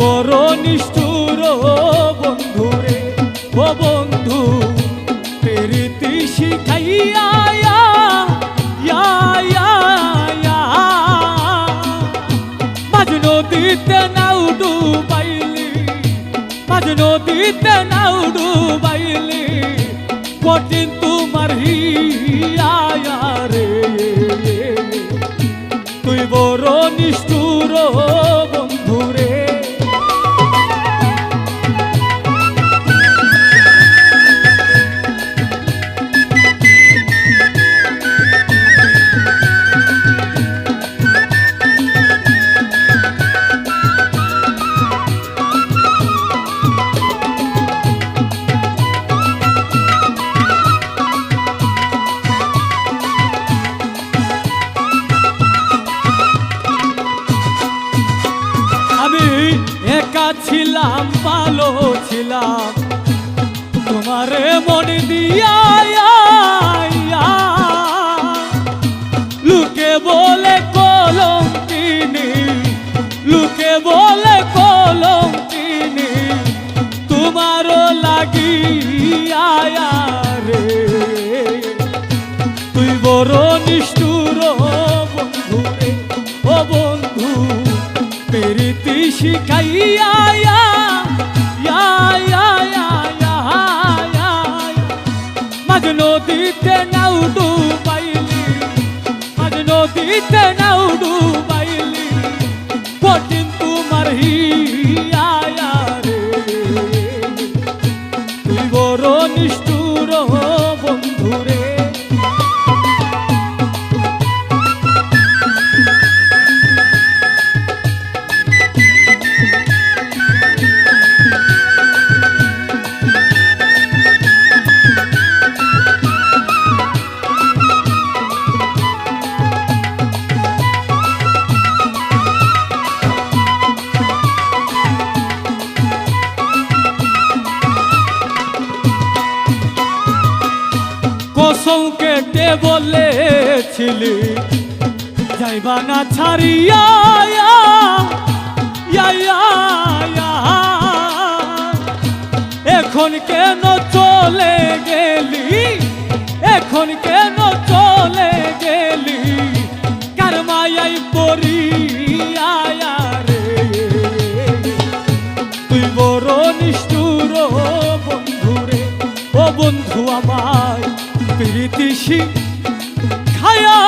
বড় নিষ্ঠুর বন্ধুরে, ও বন্ধু প্রীতি শিখাইয়া মাঝ নদীতে নাও ডুবাইলি, মাঝ নদীতে নাও ডুবাইলি, কঠিন তোমার হিয়া রে। তুই বড় নিষ্ঠুর বন্ধুরে। একা ছিলাম ভালো ছিলাম তোমারে মনে দিয়া, লোকে বলে কলঙ্কিনী, লোকে বলে কলঙ্কিনী, তোমারও লাগিয়া রে। তুই বড় নিষ্ঠুর বন্ধুরে, ও বন্ধু প্রীতি শিখাইয়া মাঝ নদীতে নাও ডুবাইলি, মাঝ নদীতে নাও ডুবাইলি, কঠিন তোমার হিয়া রে। তুই বড় নিষ্ঠুর বন্ধুরে। কসম কেটে বলেছিলি যাইবা না ছাড়িয়া, এখন কেন চলে গেলি, এখন কেন চলে গেলি, কার মায়াই পড়িয়া রে। তুই বড় নিষ্ঠুর বন্ধুরে, ও বন্ধু আমায় প্রীতি শিখায়া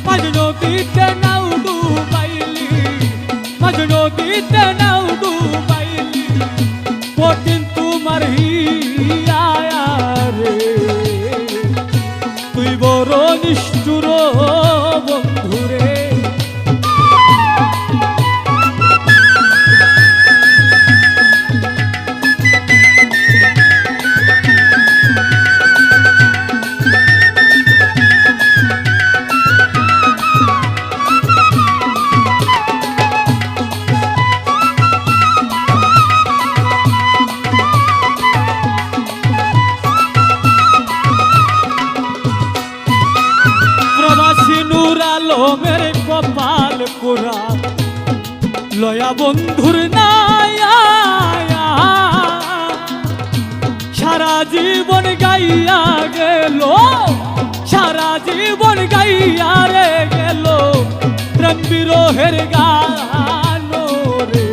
মাঝ নদীতে নাও ডুবাইলি, মাঝ নদীতে নাও ডুবাইলি, কঠিন তোমার হিয়া রে। তুই বড় নিষ্ঠুর বন্ধুরে। মেরে কপাল কোরা লয়া বন্ধুর নায়া, সারা জীবন গাইয়া গেল, সারা জীবন গাইয়া রে গেল, প্রেম বিরহের গান রে।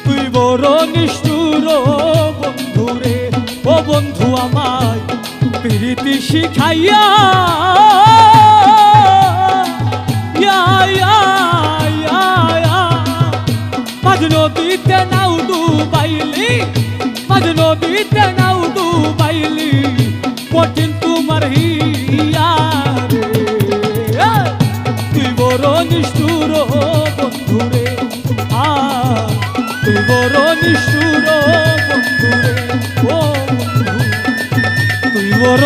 তুই বড় নিষ্ঠুর বন্ধুরে, ও বন্ধু আমায় প্রীতি শিখাইয়া মাঝ নদীতে নাও ডুবাইলি, মাঝ নদীতে নাও ডুবাইলি, কঠিন তোমার হিয়া রে। তুই বড় নিষ্ঠুর বন্ধুরে, তুই বড় নিষ্ঠুর বন্ধুরে, ও বন্ধু তুই বড়